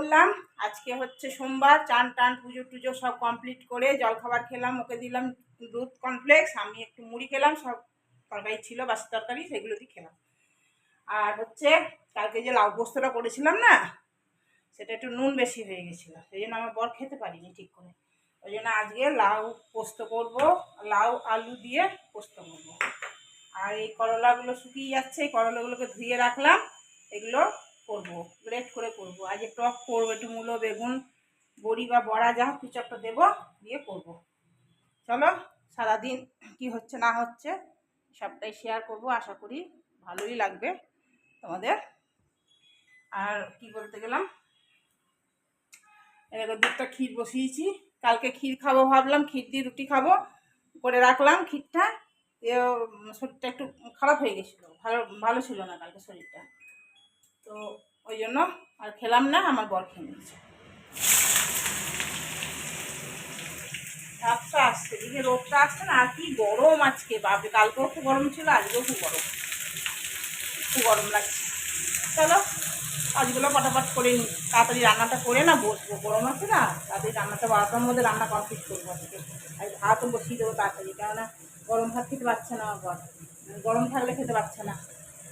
করলাম। আজকে হচ্ছে সোমবার, চান টান পুজো টুজো সব কমপ্লিট করে জলখাবার খেলাম, ওকে দিলাম দুধ কমপ্লেক্স, আমি একটু মুড়ি খেলাম, সব তরকারি ছিল বাসি তরকারি, সেগুলো দিয়ে খেলাম। আর হচ্ছে কালকে যে লাউ পোস্তটা করেছিলাম না, সেটা একটু নুন বেশি হয়ে গেছিলো, সেই জন্য আমার বর খেতে পারিনি ঠিক করে। ওই জন্য আজকে লাউ পোস্ত করব, লাউ আলু দিয়ে পোস্ত করবো। আর এই করলাগুলো শুকিয়ে যাচ্ছে, এই করলাগুলোকে ধুয়ে রাখলাম, এগুলো করবো, গ্রেট করে করবো। আজ টক করবো, একটু মূলো বেগুন বড়ি বা বড়া যা কিছু একটা দেবো, দিয়ে করবো। চলো সারাদিন কি হচ্ছে না হচ্ছে সবটাই শেয়ার করব, আশা করি ভালোই লাগবে তোমাদের। আর কি বলতে গেলাম, এরকম দুধটা ক্ষীর বসিয়েছি, কালকে ক্ষীর খাবো ভাবলাম, ক্ষীর দিয়ে রুটি খাবো করে রাখলাম ক্ষীরটা। শরীরটা একটু খারাপ হয়ে গেছিলো, ভালো ছিল না কালকে শরীরটা, তো ওই জন্য আর খেলাম না, আমার বর খেয়ে নিয়েছে। ঝাপসা আসছে, এদিকে রোদটা আসছে না, আর কি গরম আজকে, বাপরে কালকেও খুব গরম ছিল, আজকেও খুব গরম, খুব গরম লাগছে। চলো কাজগুলো ফটাফট করে নিই, তাড়াতাড়ি রান্নাটা করে না বসবো, গরম আছে না, তাড়াতাড়ি রান্নাটা 12টার মধ্যে রান্না কমপ্লিট করবো আজকে। আর ভাতও বসিয়ে দেবো তাড়াতাড়ি, কেননা গরম ভাত খেতে পারছে না আমার বর, গরম থাকলে খেতে পারছে না,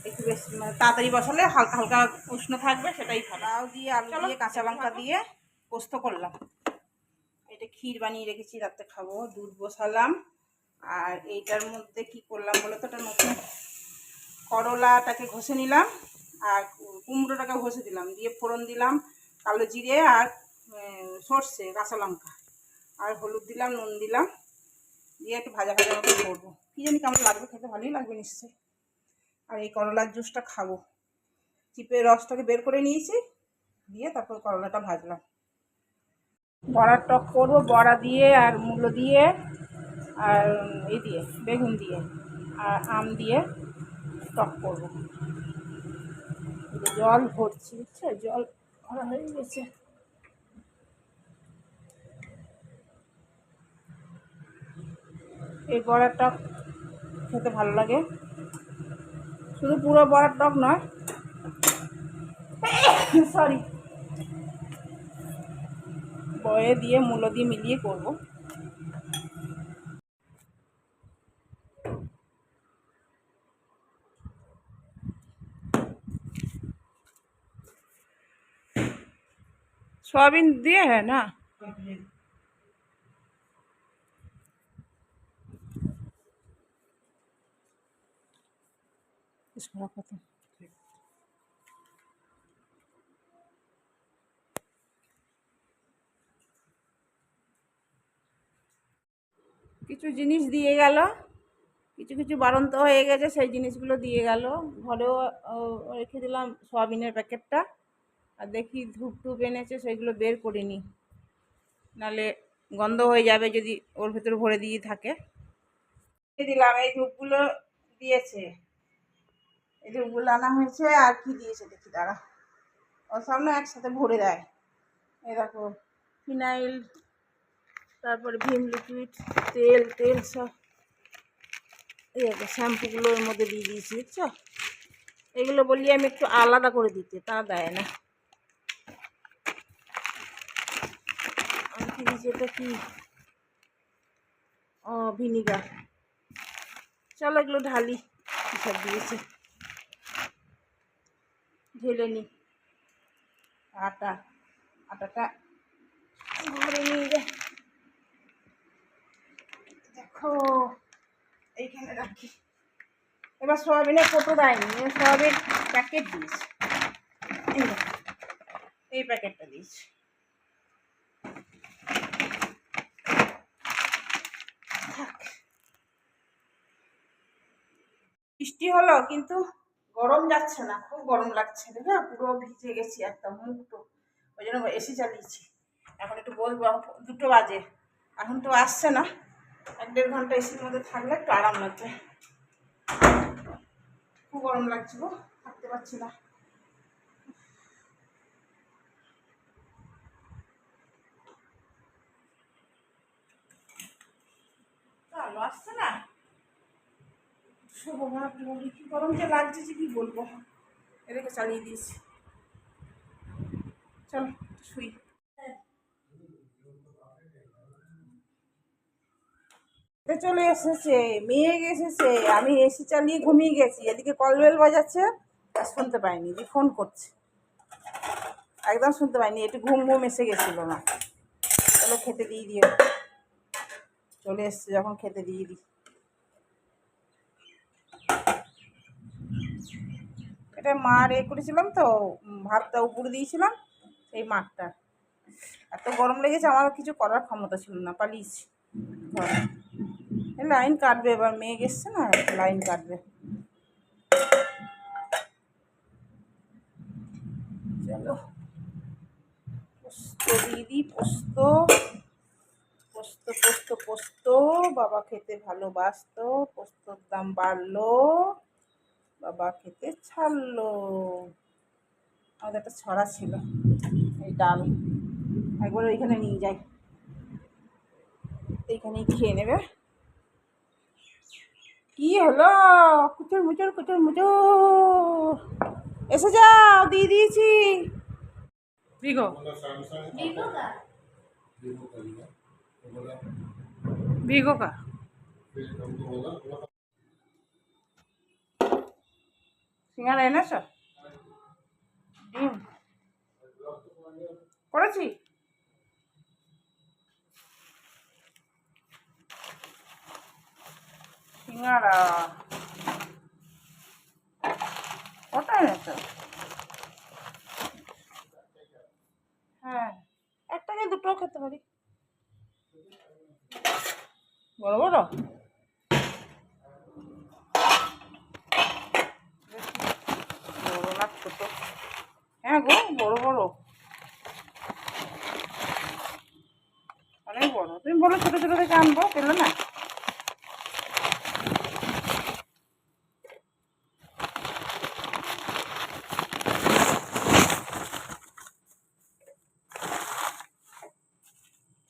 একটু বেশি তাড়াতাড়ি বসালে হালকা হালকা উষ্ণ থাকবে, সেটাই ভালো। লাউ দিয়ে আলু দিয়ে কাঁচা লঙ্কা দিয়ে পোস্ত করলাম, এটা ক্ষীর বানিয়ে রেখেছি, রাতে খাবো। দুধ বসালাম, আর এইটার মধ্যে কি করলাম বলো তো, ওটা নতুন করলাটাকে ঘষে নিলাম, আর কুমড়োটাকে ঘষে দিলাম, দিয়ে ফোড়ন দিলাম কালো জিরে আর সর্ষে কাঁচা লঙ্কা, আর হলুদ দিলাম, নুন দিলাম, দিয়ে একটু ভাজা ভাজা মতো করবো, কী জানি কেমন লাগবে, খেতে ভালোই লাগবে নিশ্চয়ই। আর এই করলার জুসটা খাবো, চিপে রসটাকে বের করে নিয়েছি, দিয়ে তারপর করলাটা ভাজলাম। বড়ার টক করবো, বড়া দিয়ে আর মূলো দিয়ে আর এই দিয়ে বেগুন দিয়ে আর আম দিয়ে টক করবো। জল ভরছি, বুঝছো, জল ভরা হয়ে গেছে। এই বড়ার টক খেতে ভালো লাগে, শুধু পুরো বড়ার টক নয়, সরি, বয়ে দিয়ে মূলো দিয়ে মিলিয়ে করবো। सोयाबीन दिए है ना, इसको रखो तो। কিছু জিনিস দিয়ে গেল, কিছু কিছু বাড়ন্ত হয়ে গেছে, সেই জিনিসগুলো দিয়ে গেল। ঘরেও রেখে দিলাম সয়াবিনের প্যাকেটটা, আর দেখি ধূপ টুপ এনেছে, সেগুলো বের করিনি, নালে গন্ধ হয়ে যাবে যদি ওর ভেতরে ভরে দিয়ে থাকে। দিলাম এই ধূপগুলো দিয়েছে, এই ধূপগুলো আনা হয়েছে, আর কি দিয়েছে দেখি দাঁড়া, ওর সামনে একসাথে ভরে দেয়। এই দেখো ফিনাইল, তারপরে ভিম লিকুইড, তেল তেল সব, এই দেখো শ্যাম্পুগুলো ওর মধ্যে দিয়ে দিয়েছি, বুঝছো। এগুলো বলি আমি একটু আলাদা করে দিতে, তা দেয় না। আর কি দিয়েছে, এটা কি, ও ভিনিগার। চলো এগুলো ঢালি, সব দিয়েছে, ঢেলে নি। আটাটা ভরে নিয়ে যায়, দেখো এইখানে রাখি। এবার সয়াবিনের ফটো দেয়নি, সয়াবিন প্যাকেট দিয়েছে, এই প্যাকেটটা দিয়েছে। বৃষ্টি হলো কিন্তু গরম যাচ্ছে না, খুব গরম লাগছে, দেখো পুরো ভিজে গেছি একদম মুখটো, ওই জন্য এসি চালিয়েছি। এখন একটু বলবো, 2টো বাজে, এখন তো আসছে না, 1-1.5 ঘন্টা এসির মধ্যে থাকলে একটু আরাম লাগবে। খুব গরম লাগছে গো, থাকতে পারছি না। আলো আসছে না, কি গরম যে লাগছে যে কি বলবো, এদিকে চালিয়ে দিয়েছি। চলো শুই। চলে এসেছে, মেঘ এসেছে, আমি এসি চালিয়ে ঘুমিয়ে গেছি, এদিকে কল বেল বাজাচ্ছে আর শুনতে পাইনি, যে ফোন করছে, একদম শুনতে পাইনি, একটু ঘুম ঘুম এসে গেছিলো না। চলো খেতে দিয়ে দিও, চলে এসছে যখন খেতে দিয়ে দিই। এটা মার করেছিলাম তো, ভাতটা উপরে দিয়েছিলাম, সেই মাঠটা এত গরম লেগেছে, আমার কিছু করার ক্ষমতা ছিল না, পালিয়েছি ঘরে। লাইন কাটবে এবার, মেঘ এসছে না, লাইন কাটবে। চলো পোস্ত দিয়ে দিই, পোস্ত পোস্ত পোস্ত পোস্ত, বাবা খেতে ভালোবাসতো, পোস্তর দাম বাড়লো, বাবা খেতে ছাড়লো। আমাদের একটা ছড়া ছিল, এই ডাল একবার ওইখানে নিয়ে যাই, এইখানেই খেয়ে নেবে। কি হলো, কুচুর মুচুর কুচুর মুচুর, এসে যাও, দিয়ে দিয়েছি। ভিগো ভিগো কা সিঙ্গারা এনেছ, ডিম করেছি, সিঙ্গারা কটা এনেছ? হ্যাঁ, একটাকে দুটো খেতে পারি, বড় বড় বড় না ছোট? হ্যাঁ গো, বড় বড়, অনেক বড়। তুমি বলো ছোটো ছোটো থেকে আনবো, পেলে না?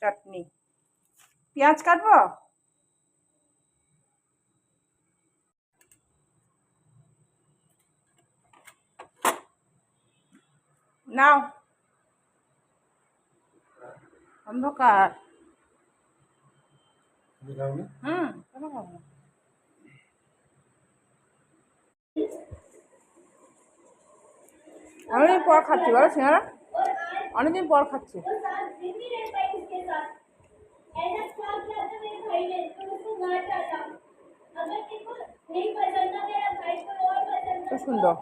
চাটনি, পেঁয়াজ কাটবো, নাও, অন্ধকার। কেন খাবো না? অনেকদিন পর খাচ্ছি বলো সিঙ্গারা, অনেকদিন পর খাচ্ছি। খুব সুন্দর।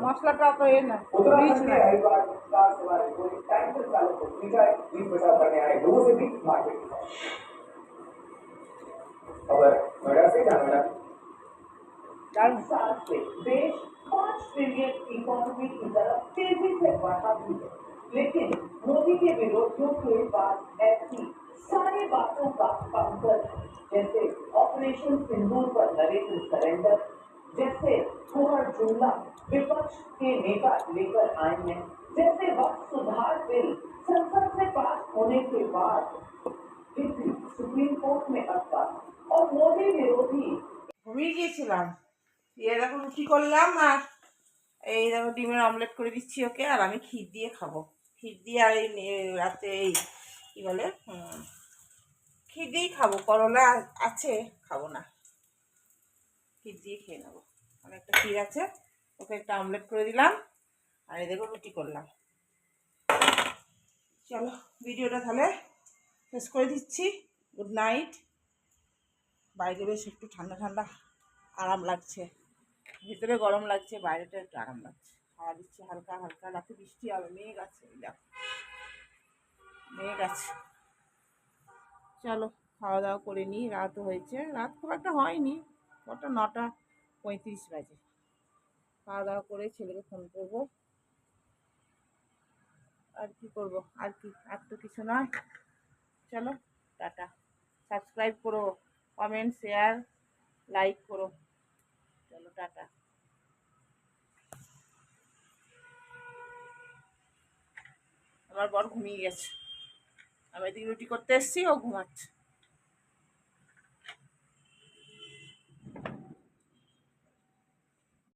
মশলাটা তো এ না, রিচ না। साल से देश 5 ट्रिलियन इकोनॉमी की तरफ तेजी से बढ़ा भी है, लेकिन मोदी के विरोधियों के पास ऐसी सारी बातों का काउंटर है, जैसे ऑपरेशन सिंदूर पर नरेंद्र सरेंडर, जैसे कुंवर जुमला विपक्ष के नेता लेकर आए हैं, जैसे वक्त सुधार बिल संसद से पास होने के बाद सुप्रीम कोर्ट में अटका और मोदी विरोधी। ঘুমিয়ে গিয়েছিলাম, দিয়ে দেখো রুটি করলাম, আর এই দেখো ডিমের অমলেট করে দিচ্ছি ওকে, আর আমি ক্ষীর দিয়ে খাবো। ক্ষীর দিয়ে আর এই রাতে এই কী বলে, ক্ষীর দিয়েই খাবো, করলা আছে খাবো না, ক্ষীর দিয়ে খেয়ে নেবো। অনেকটা ক্ষীর আছে, ওকে একটা অমলেট করে দিলাম, আর এই দেখো রুটি করলাম। চলো ভিডিওটা তাহলে শেষ করে দিচ্ছি, গুড নাইট। বাইরে বেশ একটু ঠান্ডা ঠান্ডা আরাম লাগছে, ভিতরে গরম লাগছে, বাইরেটা একটু আরাম লাগছে, হাওয়া দিচ্ছে হালকা হালকা, রাতে বৃষ্টি হবে, মেঘ আছে, দেখো মেঘ আছে। চলো খাওয়া দাওয়া করে নিই, রাত হয়েছে, রাত খুব একটা হয়নি, কটা 9:35 বাজে। খাওয়া দাওয়া করে ছেলেকে ফোন করবো, আর কি করব, আর কি, আর তো কিছু নয়। চলো টাটা, সাবস্ক্রাইব করো, কমেন্ট শেয়ার লাইক করো, চলো টাটা। আমার বর ঘুমিয়ে গেছে, আমি এদিকে রুটি করতে এসেছি, ও ঘুমাচ্ছে।